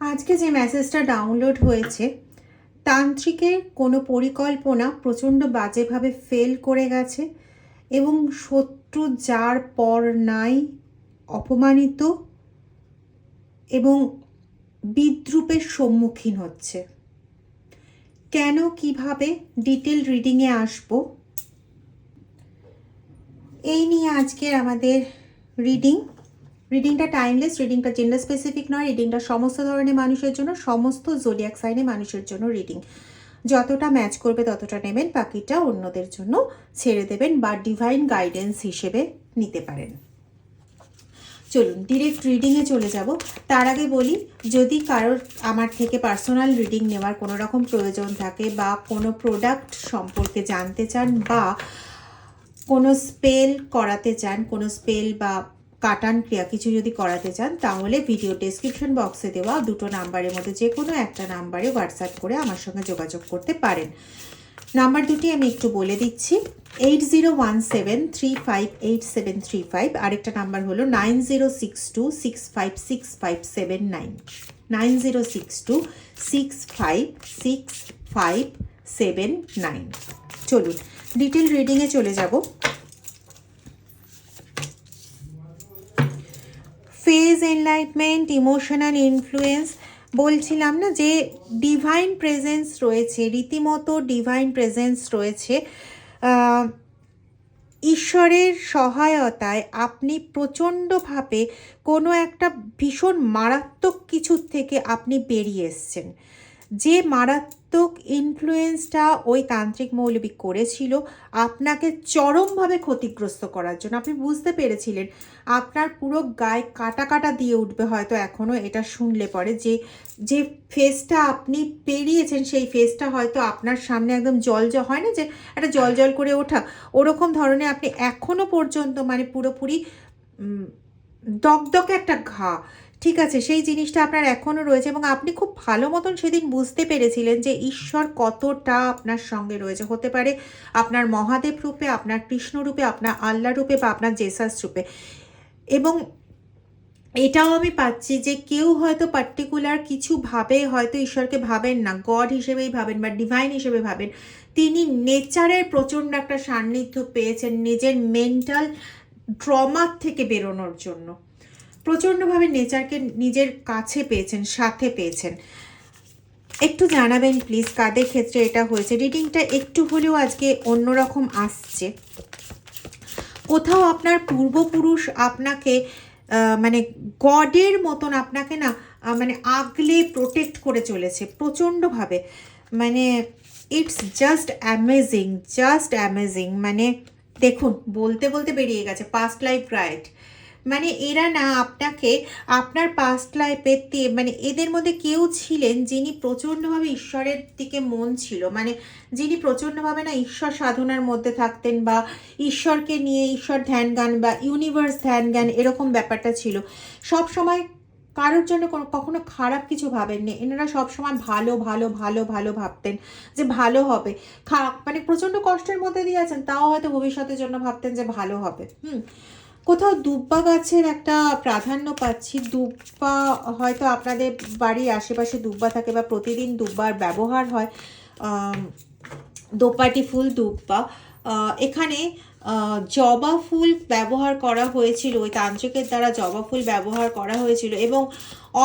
আজকে যে মেসেজটা ডাউনলোড হয়েছে, তান্ত্রিকের কোনো পরিকল্পনা প্রচণ্ড বাজেভাবে ফেল করে গেছে এবং শত্রু যার পর নাই, অপমানিত এবং বিদ্রূপের সম্মুখীন হচ্ছে। কেন, কিভাবে, ডিটেল রিডিংয়ে আসবো, এই নিয়ে আজকের আমাদের রিডিংটা টাইমলেস, রিডিংটা জেন্ডার স্পেসিফিক নয়, রিডিংটা সমস্ত ধরনের মানুষের জন্য, সমস্ত জোডিয়াক সাইনে মানুষের জন্য রিডিং। যতটা ম্যাচ করবে ততটা নেবেন, বাকিটা অন্যদের জন্য ছেড়ে দেবেন বা ডিভাইন গাইডেন্স হিসেবে নিতে পারেন। চলুন ডিরেক্ট রিডিংয়ে চলে যাব। তার আগে বলি, যদি কারোর আমার থেকে পার্সোনাল রিডিং নেওয়ার কোনো রকম প্রয়োজন থাকে বা কোনো প্রোডাক্ট সম্পর্কে জানতে চান বা কোনো স্পেল করাতে চান, কোনো স্পেল বা কাটান ক্রিয়া কিছু যদি করাতে চান, তাহলে ভিডিও ডেসক্রিপশন বক্সে দেওয়া দুটো নাম্বারের মধ্যে যে কোনো একটা নাম্বারে হোয়াটসঅ্যাপ করে আমার সঙ্গে যোগাযোগ করতে পারেন। নাম্বার দুটি আমি একটু বলে দিচ্ছি, 8017358735, আরেকটা নাম্বার হলো 9062656579, 9062656579। চলুন ডিটেল রিডিংয়ে চলে যাব। ফেজ এনলাইটমেন্ট, ইমোশনাল ইনফ্লুয়েন্স, বলছিলাম না যে ডিভাইন প্রেজেন্স রয়েছে, রীতিমতো ডিভাইন প্রেজেন্স রয়েছে। ঈশ্বরের সহায়তায় আপনি প্রচণ্ডভাবে কোনো একটা ভীষণ মারাত্মক কিছুর থেকে আপনি বেরিয়ে এসছেন। যে মারাত্মক ইনফ্লুয়েন্সটা ওই তান্ত্রিক মৌলবী করেছিল আপনাকে চরমভাবে ক্ষতিগ্রস্ত করার জন্য, আপনি বুঝতে পেরেছিলেন আপনার পুরো গায়ে কাটা কাটা দিয়ে উঠবে হয়তো এখনও এটা শুনলে পরে, যে যে ফেসটা আপনি পেরিয়েছেন সেই ফেসটা হয়তো আপনার সামনে একদম জল হয় না যে একটা জল জল করে ওঠা, ওরকম ধরনের আপনি এখনও পর্যন্ত মানে পুরোপুরি দগদগে একটা ঘা, ঠিক আছে, সেই জিনিসটা আপনার এখনও রয়েছে এবং আপনি খুব ভালো মতন সেদিন বুঝতে পেরেছিলেন যে ঈশ্বর কতটা আপনার সঙ্গে রয়েছে। হতে পারে আপনার মহাদেব রূপে, আপনার কৃষ্ণ রূপে, আপনার আল্লাহ রূপে বা আপনার জেসাস রূপে। এবং এটাও আমি পাচ্ছি যে কেউ হয়তো পার্টিকুলার কিছু ভাবে, হয়তো ঈশ্বরকে ভাবেন না, গড হিসেবেই ভাবেন বা ডিভাইন হিসেবে ভাবেন, তিনি নেচারের প্রচণ্ড একটা সান্নিধ্য পেয়েছেন নিজের মেন্টাল ট্রমার থেকে বেরোনোর জন্য। প্রচণ্ডভাবে নেচারকে নিজের কাছে পেয়েছেন, সাথে পেয়েছেন। একটু জানাবেন প্লিজ কাদের ক্ষেত্রে এটা হয়েছে। রিডিংটা একটু হলেও আজকে অন্যরকম আসছে। কোথাও আপনার পূর্বপুরুষ আপনাকে মানে গডের মতন আপনাকে না মানে আগলে প্রোটেক্ট করে চলেছে প্রচণ্ডভাবে। মানে ইটস জাস্ট অ্যামেজিং। মানে দেখুন, বলতে বলতে বেরিয়ে গেছে পাস্ট লাইফ রাইট। মানে এরা না আপনাকে আপনার পাস্ট লাইফে মানে এদের মধ্যে কেউ ছিলেন যিনি প্রচণ্ডভাবে ঈশ্বরের দিকে মন ছিল, মানে যিনি প্রচণ্ডভাবে না ঈশ্বর সাধনার মধ্যে থাকতেন বা ঈশ্বরকে নিয়ে ঈশ্বর ধ্যান জ্ঞান বা ইউনিভার্স ধ্যান জ্ঞান এরকম ব্যাপারটা ছিল। সব সময় কারোর জন্য কখনো খারাপ কিছু ভাবেননি এনারা, সবসময় ভালো ভালো ভালো ভালো ভাবতেন যে ভালো হবে। মানে প্রচণ্ড কষ্টের মধ্যে দিয়ে আছেন, তাও হয়তো ভবিষ্যতের জন্য ভাবতেন যে ভালো হবে। কোথাও দুব্বা গাছের একটা প্রাধান্য পাচ্ছি। দুব্বা হয়তো আপনাদের বাড়ির আশেপাশে দুব্বা থাকে বা প্রতিদিন দুব্বার ব্যবহার হয়। দোপাটি ফুল, দুব্বা, এখানে জবা ফুল ব্যবহার করা হয়েছিল, ওই তান্ত্রিকের দ্বারা জবা ফুল ব্যবহার করা হয়েছিল। এবং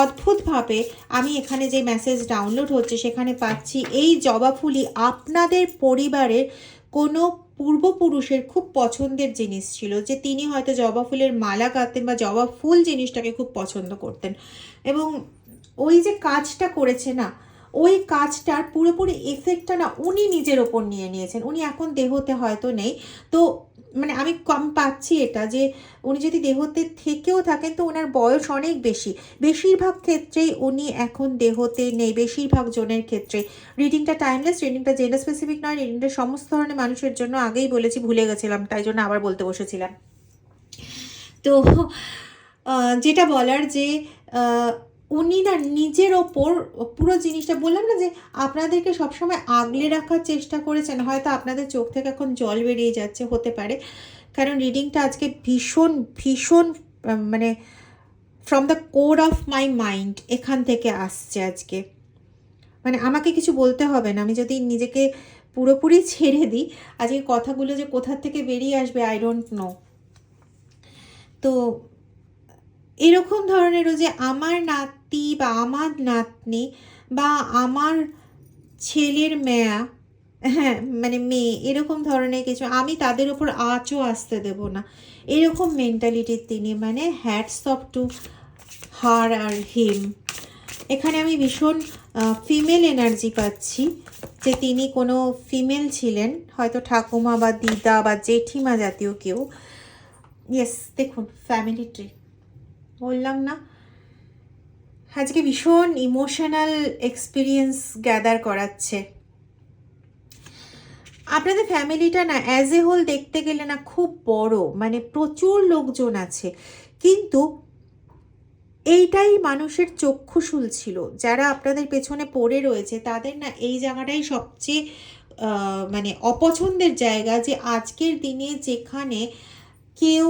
অদ্ভুতভাবে আমি এখানে যে মেসেজ ডাউনলোড হচ্ছে সেখানে পাচ্ছি এই জবা ফুলই আপনাদের পরিবারের কোনো পূর্বপুরুষের খুব পছন্দের জিনিস ছিল, যে তিনি হয়তো জবা ফুলের মালা গাঁথতেন বা জবা ফুল জিনিসটাকে খুব পছন্দ করতেন। এবং ওই যে কাজটা করেছে না, ওই কাজটার পুরোপুরি এফেক্টটা না উনি নিজের ওপর নিয়ে নিয়েছেন। উনি এখন দেহতে হয়তো নেই, তো মানে আমি কম পাচ্ছি এটা যে উনি যদি দেহতে থেকেও থাকেন তো ওনার বয়স অনেক বেশি। বেশিরভাগ ক্ষেত্রেই উনি এখন দেহতে নেই, বেশিরভাগ জনের ক্ষেত্রে। রিডিংটা টাইমলেস, রিডিংটা জেন্ডার স্পেসিফিক নয়, রিডিংটা সমস্ত ধরনের মানুষের জন্য। আগেই বলেছি, ভুলে গেছিলাম, তাই জন্য আবার বলতে বসেছিলাম। তো যেটা বলার যে উনি না নিজের ওপর পুরো জিনিসটা, বললাম না যে আপনাদেরকে সবসময় আগলে রাখার চেষ্টা করেছেন। হয়তো আপনাদের চোখ থেকে এখন জল বেরিয়ে যাচ্ছে, হতে পারে, কারণ রিডিংটা আজকে ভীষণ ভীষণ মানে from the core of my mind এখান থেকে আসছে আজকে। মানে আমাকে কিছু বলতে হবে না, আমি যদি নিজেকে পুরোপুরি ছেড়ে দিই আজকে কথাগুলো যে কোথা থেকে বেরিয়ে আসবে আই ডোন্ট নো। তো এরকম ধরনেরও যে আমার নাতি বা আমার নাতনি বা আমার ছেলের মেয়া, হ্যাঁ মানে মেয়ে, এরকম ধরনের কিছু আমি তাদের উপর আঁচও আসতে দেব না, এরকম মেন্টালিটির তিনি। মানে হ্যাটস অফ টু হার আর হিম। এখানে আমি ভীষণ ফিমেল এনার্জি পাচ্ছি, যে তিনি কোনো ফিমেল ছিলেন, হয়তো ঠাকুমা বা দিদা বা জেঠিমা জাতীয় কেউ। ইয়েস, দেখুন ফ্যামিলি ট্রি বললাম না, আজকে ভীষণ ইমোশনাল এক্সপিরিয়েন্স গ্যাদার করাচ্ছে। আপনাদের ফ্যামিলিটা না অ্যাজ এ হোল দেখতে গেলে না খুব বড়, মানে প্রচুর লোকজন আছে, কিন্তু এইটাই মানুষের চক্ষুশূল ছিল। যারা আপনাদের পেছনে পড়ে রয়েছে তাদের না এই জায়গাটাই সবচেয়ে মানে অপছন্দের জায়গা, যে আজকের দিনে যেখানে কেউ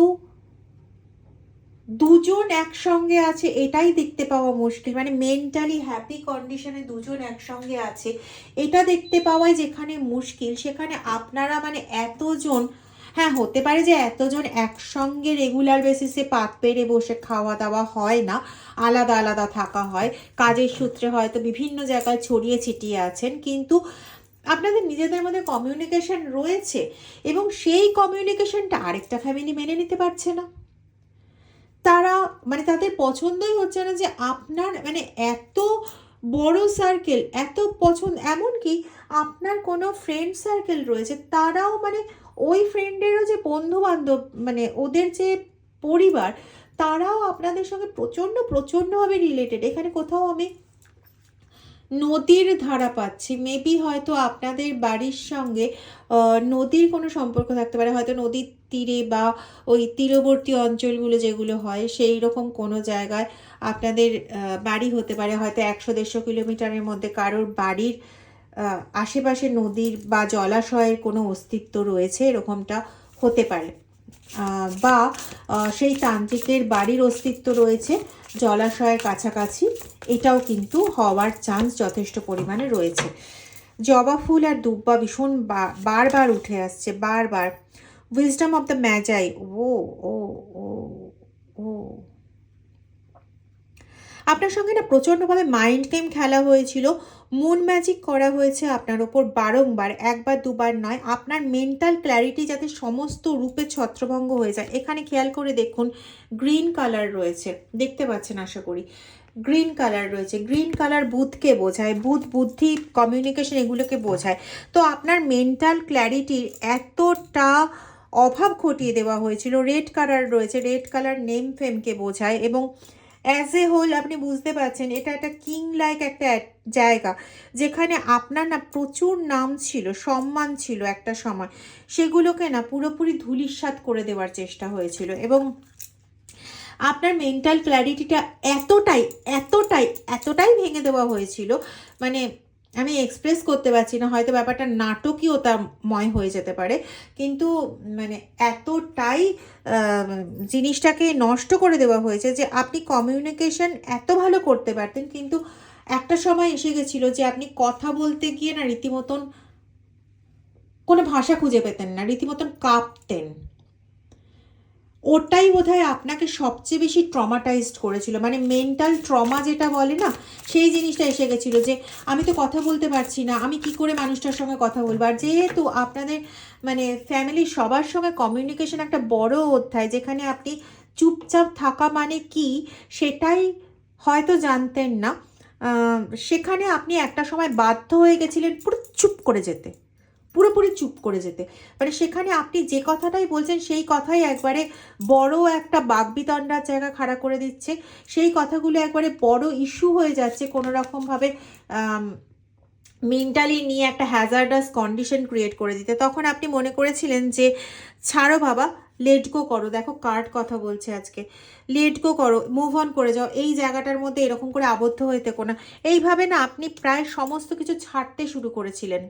দুজন একসঙ্গে আছে এটাই দেখতে পাওয়া মুশকিল, মানে মেন্টালি হ্যাপি কন্ডিশনে দুজন একসঙ্গে আছে এটা দেখতে পাওয়াই যেখানে মুশকিল, সেখানে আপনারা মানে এতজন, হ্যাঁ হতে পারে যে এতজন একসঙ্গে রেগুলার বেসিসে পাত পেরে বসে খাওয়া দাওয়া হয় না, আলাদা আলাদা থাকা হয়, কাজের সূত্রে হয়তো বিভিন্ন জায়গায় ছড়িয়ে ছিটিয়ে আছেন, কিন্তু আপনাদের নিজেদের মধ্যে কমিউনিকেশন রয়েছে এবং সেই কমিউনিকেশনটা আরেকটা ফ্যামিলি মেনে নিতে পারছে না। তারা মানে তাদের পছন্দই হচ্ছে না যে আপনার মানে এত বড় সার্কেল, এত পছন্দ, এমনকি আপনার কোনো ফ্রেন্ড সার্কেল রয়েছে তারাও মানে ওই ফ্রেন্ডেরও যে বন্ধু বান্ধব, মানে ওদের যে পরিবার, তারাও আপনাদের সঙ্গে প্রচণ্ডভাবে রিলেটেড। এখানে কোথাও আমি নদীর ধারা পাচ্ছি, মেবি হয়তো আপনাদের বাড়ির সঙ্গে নদীর কোনো সম্পর্ক থাকতে পারে, হয়তো নদীর তীরে বা ওই তীরবর্তী অঞ্চলগুলো যেগুলো হয় সেই রকম কোনো জায়গায় আপনাদের বাড়ি হতে পারে, হয়তো 100-150 কিলোমিটারের মধ্যে কারোর বাড়ির আশেপাশে নদীর বা জলাশয়ের কোনো অস্তিত্ব রয়েছে, এরকমটা হতে পারে। বা সেই তান্ত্রিকের বাড়ির অস্তিত্ব রয়েছে জলাশয়ের কাছাকাছি, এটাও কিন্তু হওয়ার চান্স যথেষ্ট পরিমাণে রয়েছে। জবা ফুল আর দুব্বা ভীষণ বারবার উঠে আসছে, বারবার। উইজডম অফ দ্য ম্যাজাই, ও ও ও ও আপনার সঙ্গে না প্রচণ্ডভাবে মাইন্ড গেম খেলা হয়েছিল, মুন ম্যাজিক করা হয়েছে আপনার ওপর বারংবার, একবার দুবার নয়। আপনার মেন্টাল ক্ল্যারিটি যাতে সমস্ত রূপে ছত্রভঙ্গ হয়ে যায়। এখানে খেয়াল করে দেখুন গ্রিন কালার রয়েছে, দেখতে পাচ্ছেন আশা করি, গ্রিন কালার রয়েছে। গ্রিন কালার বুধকে বোঝায়, বুধ বুদ্ধি কমিউনিকেশন এগুলোকে বোঝায়। তো আপনার মেন্টাল ক্ল্যারিটির এতটা অভাব ঘটিয়ে দেওয়া হয়েছিল। রেড কালার রয়েছে, রেড কালার নেম ফেমকে বোঝায় এবং অ্যাজ এ হোল আপনি বুঝতে পারছেন এটা একটা কিং লাইক একটা জায়গা, যেখানে আপনার না প্রচুর নাম ছিল, সম্মান ছিল একটা সময়, সেগুলোকে না পুরোপুরি ধূলিসাৎ করে দেওয়ার চেষ্টা হয়েছিল। এবং আপনার মেন্টাল ক্ল্যারিটিটা এতটাই এতটাই এতটাই ভেঙে দেওয়া হয়েছিল, মানে আমি এক্সপ্রেস করতে পারছি না, হয়তো ব্যাপারটা নাটকীয়তাময় হয়ে যেতে পারে, কিন্তু মানে এতটাই জিনিসটাকে নষ্ট করে দেওয়া হয়েছে যে আপনি কমিউনিকেশন এত ভালো করতে পারতেন, কিন্তু একটা সময় এসে গেছিলো যে আপনি কথা বলতে গিয়ে না রীতিমতন কোনো ভাষা খুঁজে পেতেন না, রীতিমতন কাঁপতেন। ওটাই বোধহয় আপনাকে সবচেয়ে বেশি ট্রমাটাইজড করেছিল, মানে মেন্টাল ট্রমা যেটা বলে না, সেই জিনিসটা এসে গেছিলো যে আমি তো কথা বলতে পারছি না, আমি কি করে মানুষটার সঙ্গে কথা বলবো। আর যেহেতু আপনাদের মানে ফ্যামিলির সবার সঙ্গে কমিউনিকেশন একটা বড় অধ্যায়, যেখানে আপনি চুপচাপ থাকা মানে কি সেটাই হয়তো জানতেন না, সেখানে আপনি একটা সময় বাধ্য হয়ে গেছিলেন পুরো চুপ করে যেতে, পুরোপুরি চুপ করে যেতে। মানে সেখানে আপনি যে কথাটাই বলছেন সেই কথাই একবারে বড় একটা বাকবিতণ্ডার জায়গা খাড়া করে দিচ্ছে, সেই কথাগুলো একবারে বড় ইস্যু হয়ে যাচ্ছে, কোনো রকমভাবে মেন্টালি নিয়ে একটা হ্যাজার্ডাস কন্ডিশন ক্রিয়েট করে দিতে। তখন আপনি মনে করেছিলেন যে ছাড়ো বাবা, লেট গো করো। দেখো কার্ড কথা বলছে আজকে, লেট গো করো, মুভ অন করে যাও, এই জায়গাটার মধ্যে এরকম করে আবদ্ধ হয়ে থেকো না। এইভাবে না আপনি প্রায় সমস্ত কিছু ছাড়তে শুরু করেছিলেন,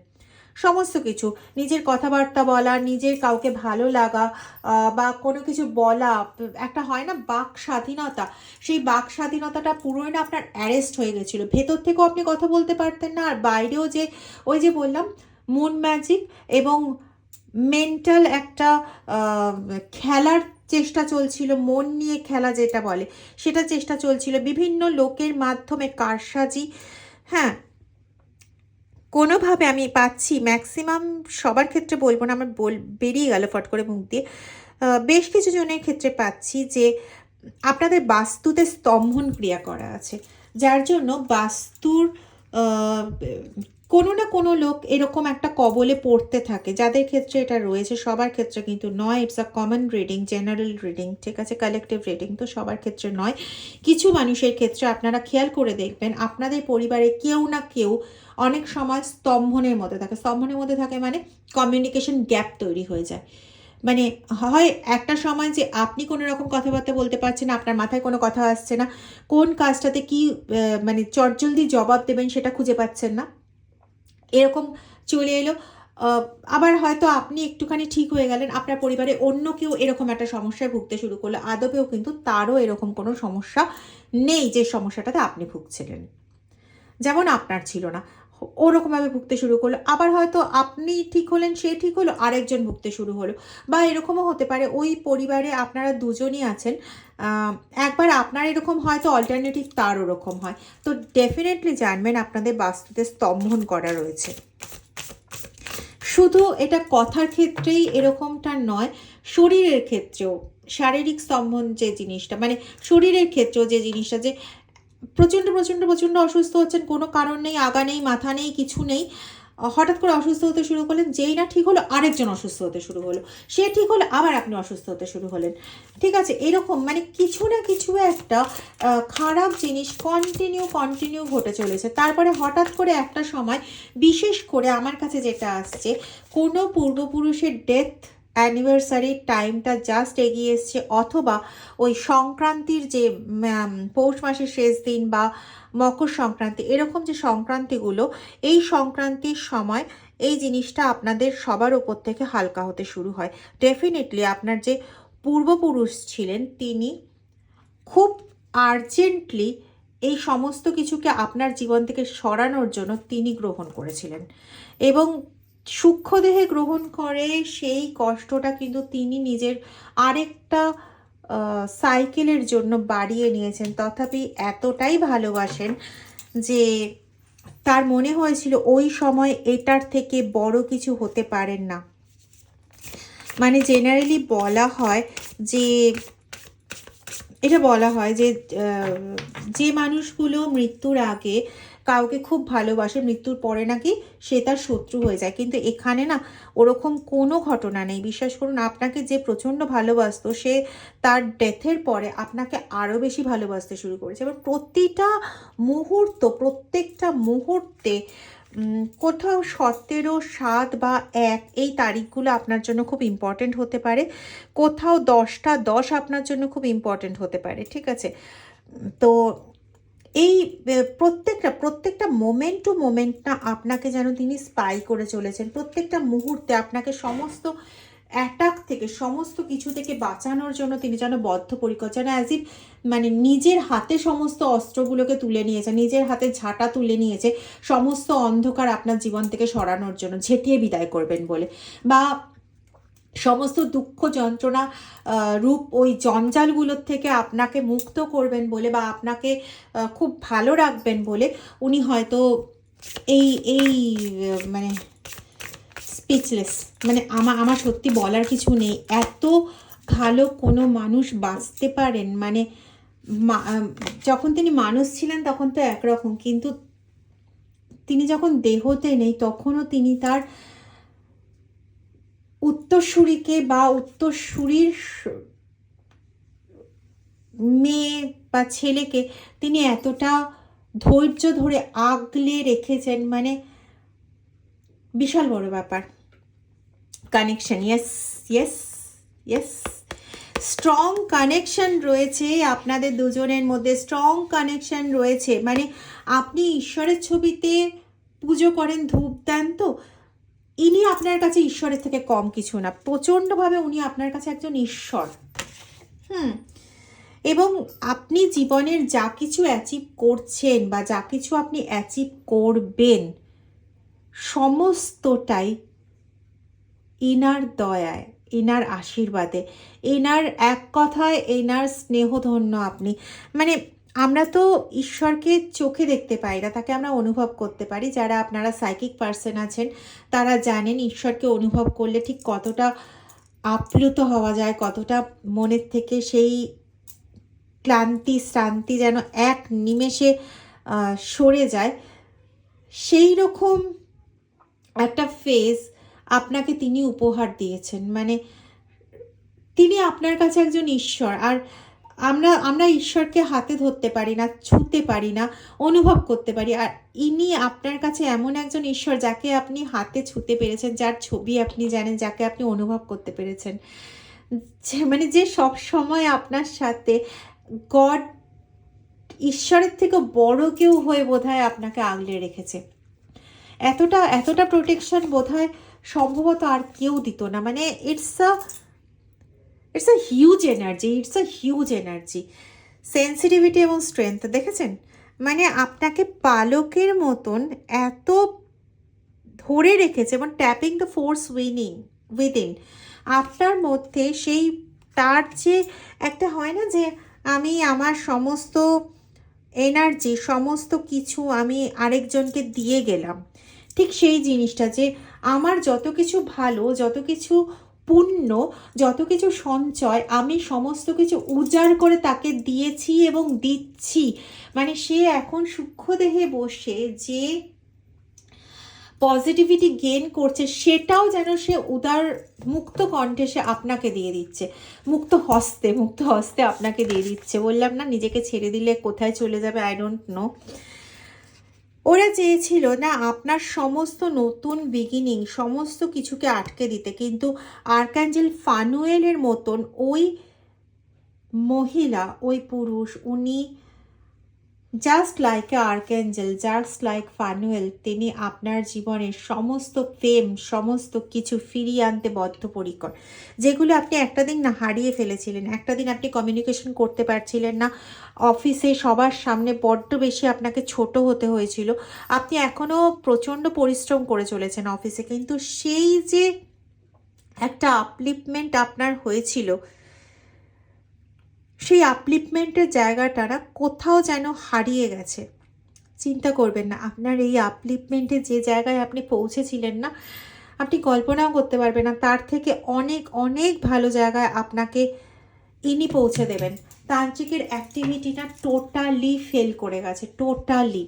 সমস্ত কিছু, নিজের কথাবার্তা বলা, নিজের কাউকে ভালো লাগা বা কোনো কিছু বলা, একটা হয় না বাক স্বাধীনতা, সেই বাক স্বাধীনতাটা পুরোই না আপনার অ্যারেস্ট হয়ে গেছিলো। ভেতর থেকেও আপনি কথা বলতে পারতেন না, আর বাইরেও যে ওই যে বললাম মুন ম্যাজিক এবং মেন্টাল একটা খেলার চেষ্টা চলছিল, মন নিয়ে খেলা যেটা বলে সেটা চেষ্টা চলছিল বিভিন্ন লোকের মাধ্যমে, কারসাজি। হ্যাঁ, কোনোভাবে আমি পাচ্ছি, ম্যাক্সিমাম সবার ক্ষেত্রে বলবো না, আমার বেরিয়ে গেল ফট করে মুখ দিয়ে, বেশ কিছু জনের ক্ষেত্রে পাচ্ছি যে আপনাদের বাস্তুতে স্তম্ভন ক্রিয়া করা আছে, যার জন্য বাস্তুর কোনো না কোনো লোক এরকম একটা কবলে পড়তে থাকে। যাদের ক্ষেত্রে এটা রয়েছে, সবার ক্ষেত্রে কিন্তু নয়। It's a common reading, general reading, ঠিক আছে, কালেকটিভ রিডিং, তো সবার ক্ষেত্রে নয়। কিছু মানুষের ক্ষেত্রে আপনারা খেয়াল করে দেখবেন আপনাদের পরিবারে কেউ না কেউ অনেক সময় স্তম্ভনের মধ্যে থাকে। স্তম্ভনের মধ্যে থাকে মানে কমিউনিকেশন গ্যাপ তৈরি হয়ে যায়। মানে হয় একটা সময় যে আপনি কোনো রকম কথাবার্তা বলতে পারছেন না, আপনার মাথায় কোনো কথা আসছে না, কোন কাজটাতে কি মানে চটজলদি জবাব দেবেন সেটা খুঁজে পাচ্ছেন না, এরকম চলে এলো। আবার হয়তো আপনি একটুখানি ঠিক হয়ে গেলেন, আপনার পরিবারে অন্য কেউ এরকম একটা সমস্যায় ভুগতে শুরু করলো, আদপেও কিন্তু তারও এরকম কোনো সমস্যা নেই যে সমস্যাটাতে আপনি ভুগছিলেন, যেমন আপনার ছিল না, ওরকমভাবে ভুগতে শুরু করলো। আবার হয়তো আপনি ঠিক হলেন, সে ঠিক হলো, আরেকজন ভুগতে শুরু হলো। বা এরকমও হতে পারে ওই পরিবারে আপনারা দুজনই আছেন, একবার আপনার এরকম হয় তো অল্টারনেটিভ তার ওরকম হয়। তো ডেফিনেটলি জানবেন আপনাদের বাস্তুতে স্তম্ভন করা রয়েছে। শুধু এটা কথার ক্ষেত্রেই এরকমটা নয়, শরীরের ক্ষেত্রেও শারীরিক স্তম্ভন যে জিনিসটা, মানে শরীরের ক্ষেত্রেও যে জিনিসটা, যে প্রচণ্ড প্রচণ্ড প্রচণ্ড অসুস্থ হচ্ছেন, কোনো কারণ নেই, আগা নেই, মাথা নেই, কিছু নেই, হঠাৎ করে অসুস্থ হতে শুরু করলেন, যেই না ঠিক হলো আরেকজন অসুস্থ হতে শুরু হলো, সে ঠিক হলো আবার আপনি অসুস্থ হতে শুরু হলেন, ঠিক আছে, এরকম মানে কিছু না কিছু একটা খারাপ জিনিস কন্টিনিউ ঘটে চলেছে। তারপরে হঠাৎ করে একটা সময়, বিশেষ করে আমার কাছে যেটা আসছে, কোনো পূর্বপুরুষের ডেথ অ্যানিভার্সারি টাইমটা জাস্ট এগিয়ে এসছে, অথবা ওই সংক্রান্তির যে পৌষ মাসের শেষ দিন বা মকর সংক্রান্তি, এরকম যে সংক্রান্তিগুলো, এই সংক্রান্তির সময় এই জিনিসটা আপনাদের সবার ওপর থেকে হালকা হতে শুরু হয়। ডেফিনেটলি আপনার যে পূর্বপুরুষ ছিলেন তিনি খুব আর্জেন্টলি এই সমস্ত কিছুকে আপনার জীবন থেকে সরানোর জন্য তিনি গ্রহণ করেছিলেন, এবং সূক্ষ্মদেহে গ্রহণ করে সেই কষ্টটা কিন্তু তিনি নিজের আরেকটা সাইকেলের জন্য বাড়িয়ে নিয়েছেন। তথাপি এতটাই ভালোবাসেন যে তার মনে হয়েছিল ওই সময় এটার থেকে বড় কিছু হতে পারেন না। মানে জেনারেলি বলা হয় যে, এটা বলা হয় যে যে মানুষগুলো মৃত্যুর আগে কাউকে খুব ভালোবাসে, মৃত্যুর পরে নাকি সে তার শত্রু হয়ে যায়, কিন্তু এখানে না ওরকম কোনো ঘটনা নেই। বিশ্বাস করুন, আপনাকে যে প্রচণ্ড ভালোবাসতো সে তার ডেথের পরে আপনাকে আরও বেশি ভালোবাসতে শুরু করেছে, এবং প্রত্যেকটা মুহূর্তে কোথাও 17, 7 বা 1 এই তারিখগুলো আপনার জন্য খুব ইম্পর্টেন্ট হতে পারে, কোথাও 10টা 10 আপনার জন্য খুব ইম্পর্টেন্ট হতে পারে, ঠিক আছে। তো এই প্রত্যেকটা মোমেন্ট টু মোমেন্ট না আপনাকে যেন তিনি স্পাই করে চলেছেন, প্রত্যেকটা মুহূর্তে আপনাকে সমস্ত অ্যাটাক থেকে, সমস্ত কিছু থেকে বাঁচানোর জন্য তিনি যেন বদ্ধপরিকর, যেন অ্যাজ ইফ মানে নিজের হাতে সমস্ত অস্ত্রগুলোকে তুলে নিয়েছে, নিজের হাতে ঝাঁটা তুলে নিয়েছে সমস্ত অন্ধকার আপনার জীবন থেকে সরানোর জন্য, ঝেঁটিয়ে বিদায় করবেন বলে, বা সমস্ত দুঃখ যন্ত্রণা রূপ ওই জঞ্জালগুলোর থেকে আপনাকে মুক্ত করবেন বলে, বা আপনাকে খুব ভালো রাখবেন বলে উনি হয়তো এই এই মানে স্পিচলেস, মানে আমার সত্যি বলার কিছু নেই, এত ভালো কোনো মানুষ বাঁচতে পারেন। মানে যখন তিনি মানুষ ছিলেন তখন তো একরকম, কিন্তু তিনি যখন দেহতে নেই তখনও তিনি তার উত্তরসূরিকে বা উত্তরসূরির মেয়ে বা ছেলেকে তিনি এতটা ধৈর্য ধরে আগলে রেখেছেন, মানে বিশাল বড় ব্যাপার। Connection, yes yes yes, strong connection রয়েছে আপনাদের দুজনের মধ্যে, স্ট্রং কানেকশন রয়েছে। মানে আপনি ঈশ্বরের ছবিতে পুজো করেন, ধূপ দেন, তো ইনি আপনার কাছে ঈশ্বরের থেকে কম কিছু না, প্রচণ্ডভাবে উনি আপনার কাছে একজন ঈশ্বর। এবং আপনি জীবনের যা কিছু অ্যাচিভ করছেন বা যা কিছু আপনি অ্যাচিভ করবেন, সমস্তটাই ইনার দয়ায়, ইনার আশীর্বাদে, এনার এক কথায় এনার স্নেহধন্য আপনি। মানে আমরা তো ঈশ্বরকে চোখে দেখতে পাই না, তাকে আমরা অনুভব করতে পারি। যারা আপনারা সাইকিক পার্সন আছেন তারা জানেন ঈশ্বরকে অনুভব করলে ঠিক কতটা আপ্লুত হওয়া যায়, কতটা মনের থেকে সেই ক্লান্তি শ্রান্তি যেন এক নিমেষে সরে যায়। সেই রকম একটা ফেজ আপনাকে তিনি উপহার দিয়েছেন। মানে তিনি আপনার কাছে একজন ঈশ্বর। আর আমরা ঈশ্বরকে হাতে ধরতে পারি না, ছুঁতে পারি না, অনুভব করতে পারি। আর ইনি আপনার কাছে এমন একজন ঈশ্বর যাকে আপনি হাতে ছুঁতে পেরেছেন, যার ছবি আপনি জানেন, যাকে আপনি অনুভব করতে পেরেছেন, মানে যে সব সময় আপনার সাথে গড, ঈশ্বরের থেকে বড় কেউ হয়ে বোধহয় আপনাকে আগলে রেখেছে। এতটা প্রোটেকশন বোধহয় সম্ভবত আর কেউ দিত না। মানে it's a huge energy, sensitivity এবং স্ট্রেংথ দেখেছেন। মানে আপনাকে পালকের মতন এত ধরে রেখেছে এবং ট্যাপিং দ্য ফোর্স উইদিন আপনার মধ্যে সেই তার যে একটা হয় না যে আমি আমার সমস্ত এনার্জি, সমস্ত কিছু আমি আরেকজনকে দিয়ে গেলাম, ঠিক সেই জিনিসটা যে আমার যত কিছু ভালো, যত কিছু পুণ্য, যত কিছু সঞ্চয়, আমি সমস্ত কিছু উজাড় করে তাকে দিয়েছি এবং দিচ্ছি। মানে সে এখন সূক্ষ্মদেহে বসে যে পজিটিভিটি গেন করছে, সেটাও যেন সে উদার মুক্ত কণ্ঠে সে আপনাকে দিয়ে দিচ্ছে, মুক্ত হস্তে আপনাকে দিয়ে দিচ্ছে। বললাম না, নিজেকে ছেড়ে দিলে কোথায় চলে যাবে আই ডোন্ট নো। ওরা চেয়েছিল না আপনার সমস্ত নতুন বিগিনিং, সমস্ত কিছুকে আটকে দিতে, কিন্তু আর্কাঞ্জেল ফানুয়েলের মতন ওই মহিলা, ওই পুরুষ, উনি just like a archangel, just like Phanuel, তিনি আপনার জীবনের সমস্ত প্রেম, সমস্ত কিছু ফিরিয়ে আনতে বদ্ধপরিকর। যেগুলো আপনি একটা দিন না হারিয়ে ফেলেছিলেন, একটা দিন আপনি কমিউনিকেশন করতে পারছিলেন না, অফিসে সবার সামনে বড্ড বেশি আপনাকে ছোট হতে হয়েছিল, আপনি এখনও প্রচণ্ড পরিশ্রম করে চলেছেন অফিসে, কিন্তু সেই যে একটা আপলিফমেন্ট আপনার হয়েছিল, সেই আপলিফমেন্টের জায়গাটা না কোথাও যেন হারিয়ে গেছে। চিন্তা করবেন না, আপনার এই আপলিফমেন্টে যে জায়গায় আপনি পৌঁছেছিলেন না, আপনি কল্পনাও করতে পারবেন না, তার থেকে অনেক অনেক ভালো জায়গায় আপনাকে ইনি পৌঁছে দেবেন। তান্ত্রিকের অ্যাক্টিভিটিটা টোটালি ফেল করে গেছে, টোটালি।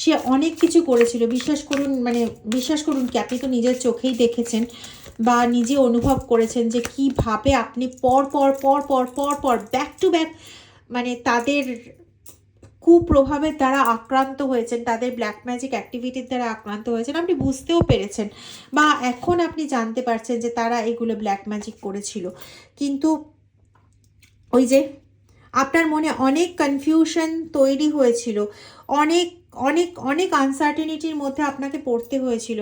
সে অনেক কিছু করেছিল, বিশ্বাস করুন কি, আপনি তো নিজের চোখেই দেখেছেন বা নিজে অনুভব করেছেন যে কিভাবে আপনি পর পর ব্যাক টু ব্যাক মানে তাদের কুপ্রভাবের দ্বারা আক্রান্ত হয়েছেন, তাদের ব্ল্যাক ম্যাজিক অ্যাক্টিভিটির দ্বারা আক্রান্ত হয়েছেন। আপনি বুঝতেও পেরেছেন বা এখন আপনি জানতে পারছেন যে তারা এগুলো ব্ল্যাক ম্যাজিক করেছিল। কিন্তু ওই যে আপনার মনে অনেক কনফিউশন তৈরি হয়েছিল, অনেক অনেক অনেক আনসার্টেনিটির মধ্যে আপনাকে পড়তে হয়েছিল।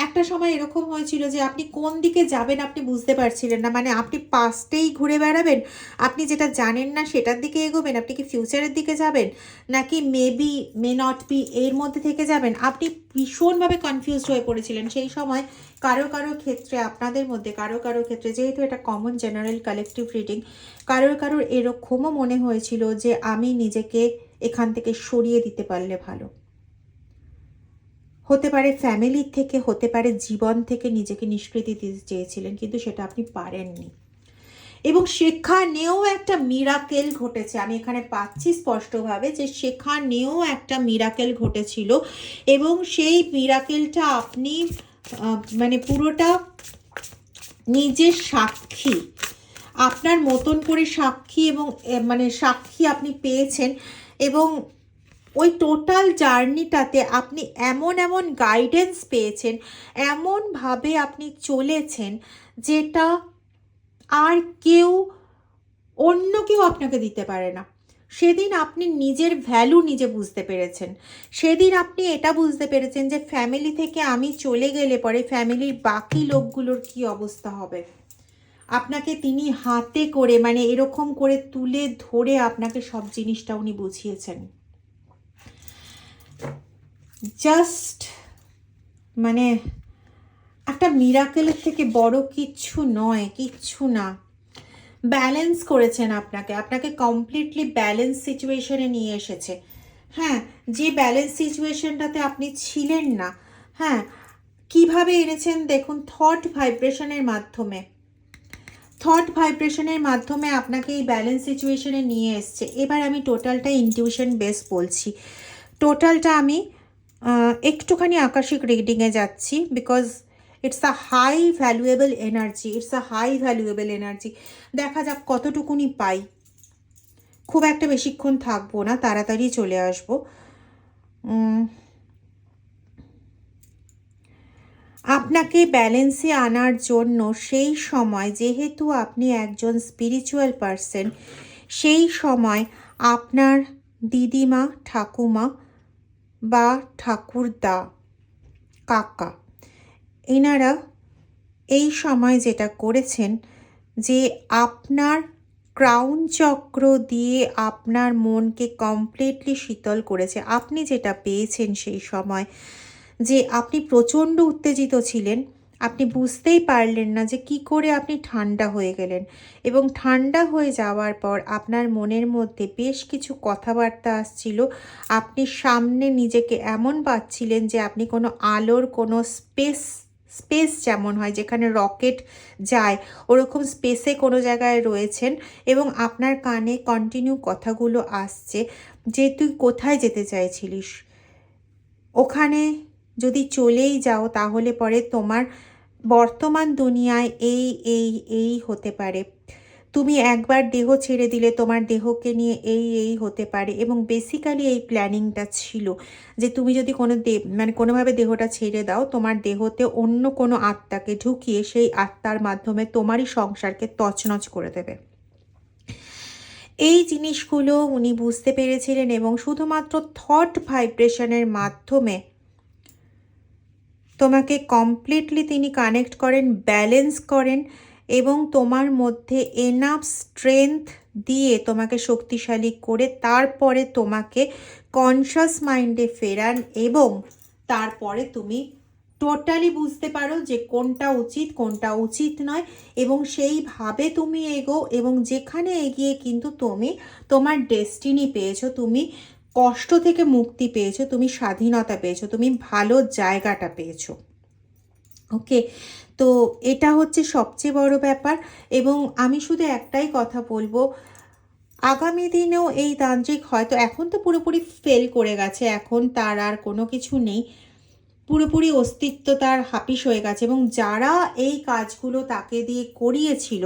একটা সময় এরকম হয়েছিল যে আপনি কোন দিকে যাবেন আপনি বুঝতে পারছিলেন না। মানে আপনি পাস্টেই ঘুরে বেড়াবেন, আপনি যেটা জানেন না সেটার দিকে এগোবেন, আপনি কি ফিউচারের দিকে যাবেন নাকি মেবি মে নট বি এর মধ্যে থেকে যাবেন, আপনি ভীষণভাবে কনফিউজড হয়ে পড়েছিলেন সেই সময়। কারো ক্ষেত্রে, আপনাদের মধ্যে কারো ক্ষেত্রে, যেহেতু এটা কমন জেনারেল কালেকটিভ রিডিং, কারোর এরকমও মনে হয়েছিল যে আমি নিজেকে এখান থেকে সরিয়ে দিতে পারলে ভালো। হতে পারে ফ্যামিলির থেকে, হতে পারে জীবন থেকে নিজেকে নিষ্কৃতি দিতে চেয়েছিলেন, কিন্তু সেটা আপনি পারেননি। এবং সেখানেও একটা মিরাকেল ঘটেছে, আমি এখানে পাচ্ছি স্পষ্টভাবে যে সেখানেও একটা মিরাকেল ঘটেছিল এবং সেই মিরাকেলটা আপনি মানে পুরোটা নিজের সাক্ষী, আপনার মতন করে সাক্ষী, এবং মানে সাক্ষী আপনি পেয়েছেন। এবং ওই টোটাল জার্নিটাতে আপনি এমন গাইডেন্স পেয়েছেন, এমনভাবে আপনি চলেছেন যেটা আর অন্য কেউ আপনাকে দিতে পারে না। সেদিন আপনি নিজের ভ্যালু নিজে বুঝতে পেরেছেন। সেদিন আপনি এটা বুঝতে পেরেছেন যে ফ্যামিলি থেকে আমি চলে গেলে পরে ফ্যামিলির বাকি লোকগুলোর কি অবস্থা হবে। আপনাকে তিনি হাতে করে মানে এরকম করে তুলে ধরে আপনাকে সব জিনিসটা উনি বুঝিয়েছেন। জাস্ট মানে একটা মিরাকেলের থেকে বড় কিচ্ছু নয়, কিচ্ছু না। ব্যালেন্স করেছেন আপনাকে, আপনাকে কমপ্লিটলি ব্যালেন্স সিচুয়েশনে নিয়ে এসেছে। হ্যাঁ, যে ব্যালেন্স সিচুয়েশনটাতে আপনি ছিলেন না, হ্যাঁ, কিভাবে এনেছেন দেখুন, থট ভাইব্রেশনের মাধ্যমে। থট ভাইব্রেশনের মাধ্যমে আপনাকে এই ব্যালেন্স সিচুয়েশনে নিয়ে এসছে। এবার আমি টোটালটা ইনটিউশন বেস বলছি। টোটালটা আমি একটুখানি আকাশিক রিডিংয়ে যাচ্ছি, because it's a high valuable energy, it's a high valuable energy. দেখা যাক কতটুকুনি পাই। খুব একটা বেশিক্ষণ থাকবো না, তাড়াতাড়ি চলে আসবো। আপনাকে ব্যালেন্সে আনার জন্য সেই সময়, যেহেতু আপনি একজন স্পিরিচুয়াল পারসন, সেই সময় আপনার দিদিমা, ঠাকুমা বা ঠাকুরদা, কাকা, এনারা এই সময় যেটা করেছেন যে আপনার ক্রাউন চক্র দিয়ে আপনার মনকে কমপ্লিটলি শীতল করেছে। আপনি যেটা পেয়েছেন সেই সময়, যে আপনি প্রচণ্ড উত্তেজিত ছিলেন, আপনি বুঝতেই পারলেন না যে কি করে আপনি ঠান্ডা হয়ে গেলেন, এবং ঠান্ডা হয়ে যাওয়ার পর আপনার মনের মধ্যে বেশ কিছু কথাবার্তা আসছিল। আপনি সামনে নিজেকে এমন পাচ্ছিলেন যে আপনি কোনো আলোর কোনো স্পেস যেমন হয় যেখানে রকেট যায়, ওরকম স্পেসে কোনো জায়গায় রয়েছেন, এবং আপনার কানে কন্টিনিউ কথাগুলো আসছে যে তুই কোথায় যেতে চাইছিলিস, ওখানে যদি চলেই যাও তাহলে পরে তোমার বর্তমান দুনিয়ায় এই হতে পারে, তুমি একবার দেহ ছেড়ে দিলে তোমার দেহকে নিয়ে এই হতে পারে। এবং বেসিক্যালি এই প্ল্যানিংটা ছিল যে তুমি যদি কোনো মানে কোনোভাবে দেহটা ছেড়ে দাও, তোমার দেহতে অন্য কোনো আত্মাকে ঢুকিয়ে সেই আত্মার মাধ্যমে তোমারই সংসারকে তছনছ করে দেবে। এই জিনিসগুলো উনি বুঝতে পেরেছিলেন, এবং শুধুমাত্র থট ভাইব্রেশনের মাধ্যমে তোমাকে কমপ্লিটলি তিনি কানেক্ট করেন, ব্যালেন্স করেন, এবং তোমার মধ্যে এনাফ স্ট্রেংথ দিয়ে তোমাকে শক্তিশালী করে তারপরে তোমাকে কনশাস মাইন্ডে ফেরান, এবং তারপরে তুমি টোটালি বুঝতে পারো যে কোনটা উচিত কোনটা উচিত নয়, এবং সেইভাবে তুমি এগো, এবং যেখানে এগিয়ে কিন্তু তুমি তোমার ডেস্টিনি পেয়েছো, তুমি কষ্ট থেকে মুক্তি পেয়েছো, তুমি স্বাধীনতা পেয়েছো, তুমি ভালো জায়গাটা পেয়েছো। ওকে, তো এটা হচ্ছে সবচেয়ে বড় ব্যাপার। এবং আমি শুধু একটাই কথা বলবো, আগামী দিনেও এই তান্ত্রিক হয়তো, এখন তো পুরোপুরি ফেল করে গেছে, এখন তার আর কোনো কিছু নেই, পুরোপুরি অস্তিত্ব তার হাপিস হয়ে গেছে, এবং যারা এই কাজগুলো তাকে দিয়ে করিয়েছিল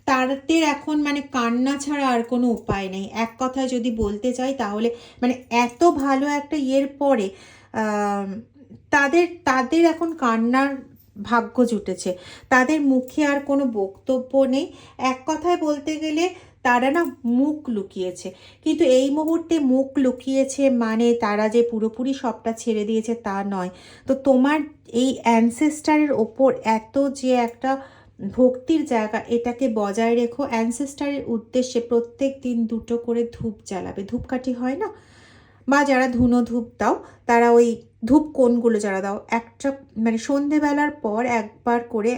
তাদের এখন মানে কান্না ছাড়া আর কোনো উপায় নেই। এক কথায় যদি বলতে চাই তাহলে মানে এত ভালো একটা ইয়ের পরে তাদের তাদের এখন কান্নার ভাগ্য জুটেছে, তাদের মুখে আর কোনো বক্তব্য নেই। এক কথায় বলতে গেলে তারা না মুখ লুকিয়েছে, কিন্তু এই মুহূর্তে মুখ লুকিয়েছে মানে তারা যে পুরোপুরি সবটা ছেড়ে দিয়েছে তা নয়। তো তোমার এই অ্যানসেস্টারের ওপর এত যে একটা ভক্তির জায়গা, এটাকে বজায় রেখো। অ্যানসেস্টারের উদ্দেশ্যে প্রত্যেক দিন 2টো করে ধূপ জ্বালাবে, ধূপকাঠি হয় না, বা যারা ধুনো ধূপ দাও তারা ওই ধূপ কোণগুলো যারা দাও, একটা মানে সন্ধেবেলার পর একবার করে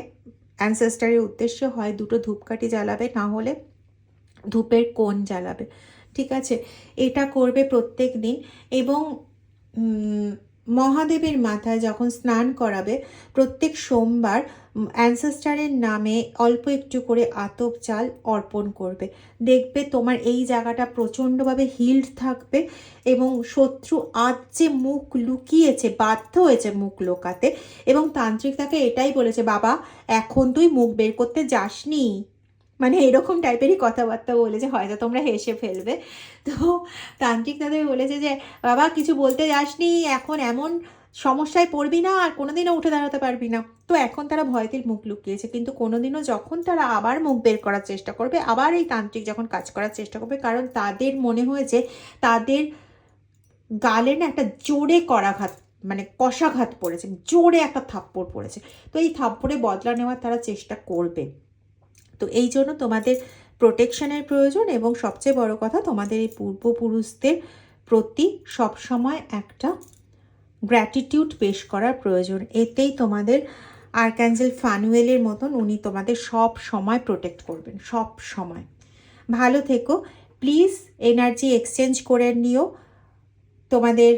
অ্যানসেস্টারের উদ্দেশ্যে হয় 2টো ধূপকাঠি জ্বালাবে, না হলে ধূপের কোণ জ্বালাবে, ঠিক আছে? এটা করবে প্রত্যেক দিন। এবং মহাদেবের মাথায় যখন স্নান করাবে প্রত্যেক সোমবার অ্যানসেস্টারের নামে অল্প একটু করে আতপ চাল অর্পণ করবে। দেখবে তোমার এই জায়গাটা প্রচণ্ডভাবে হিল্ড থাকবে, এবং শত্রু আজ যে মুখ লুকিয়েছে, বাধ্য হয়েছে মুখ লুকাতে, এবং তান্ত্রিক তাকে এটাই বলেছে, বাবা এখন তুই মুখ বের করতে যাসনি, মানে এরকম টাইপেরই কথাবার্তা বলেছে, হয়তো তোমরা হেসে ফেলবে। তো তান্ত্রিক তাদের বলেছে যে বাবা কিছু বলতে যাসনি, এখন এমন সমস্যায় পড়বি না আর কোনোদিনও উঠে দাঁড়াতে পারবি না। তো এখন তারা ভয়তে মুখ লুকিয়েছে, কিন্তু কোনোদিনও যখন তারা আবার মুখ বের করার চেষ্টা করবে, আবার এই তান্ত্রিক যখন কাজ করার চেষ্টা করবে, কারণ তাদের মনে হয়েছে তাদের গালে না একটা জোরে করাঘাত, মানে কষাঘাত পড়েছে, জোরে একটা থাপ্পড় পড়েছে। তো এই থাপ্পড়ে বদলা নেওয়ার তারা চেষ্টা করবে। তো এই জন্য তোমাদের প্রোটেকশনের প্রয়োজন, এবং সবচেয়ে বড় কথা তোমাদের এই পূর্বপুরুষদের প্রতি সবসময় একটা গ্র্যাটিটিউড পেশ করার প্রয়োজন। এতেই তোমাদের আর্ক্যাঞ্জেল ফানুয়েলের মতন উনি তোমাদের সব সময় প্রোটেক্ট করবেন, সব সময়। ভালো থেকো, প্লিজ এনার্জি এক্সচেঞ্জ করে নিও। তোমাদের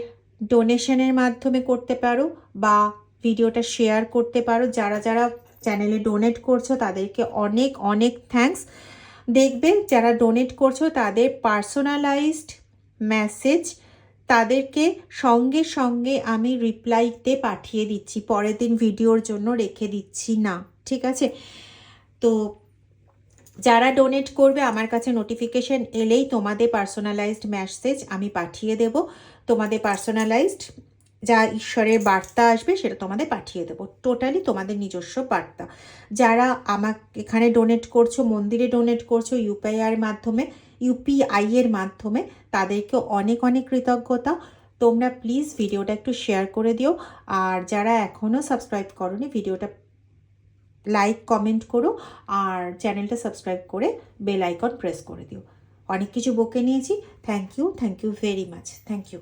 ডোনেশনের মাধ্যমে করতে পারো বা ভিডিওটা শেয়ার করতে পারো। যারা যারা চ্যানেলে ডোনেট করছো তাদেরকে অনেক অনেক থ্যাঙ্কস। দেখবে যারা ডোনেট করছো তাদের পার্সোনালাইজড মেসেজ তাদেরকে সঙ্গে সঙ্গে আমি রিপ্লাইতে পাঠিয়ে দিচ্ছি, পরের দিন ভিডিওর জন্য রেখে দিচ্ছি না, ঠিক আছে? তো যারা ডোনেট করবে আমার কাছে নোটিফিকেশন এলেই তোমাদের পার্সোনালাইজড মেসেজ আমি পাঠিয়ে দেব। তোমাদের পার্সোনালাইজড যা ঈশ্বরের বার্তা আসবে সেটা তোমাদের পাঠিয়ে দেবো, টোটালি তোমাদের নিজস্ব বার্তা। যারা আমাকে এখানে ডোনেট করছো, মন্দিরে ডোনেট করছো ইউপিআই এর মাধ্যমে, তাদেরকে অনেক অনেক কৃতজ্ঞতা। তোমরা প্লিজ ভিডিওটা একটু শেয়ার করে দিও, আর যারা এখনও সাবস্ক্রাইব করোনি ভিডিওটা লাইক কমেন্ট করো, আর চ্যানেলটা সাবস্ক্রাইব করে বেল আইকন প্রেস করে দিও। অনেক কিছু বকে নিয়েছি। Thank you very much, thank you.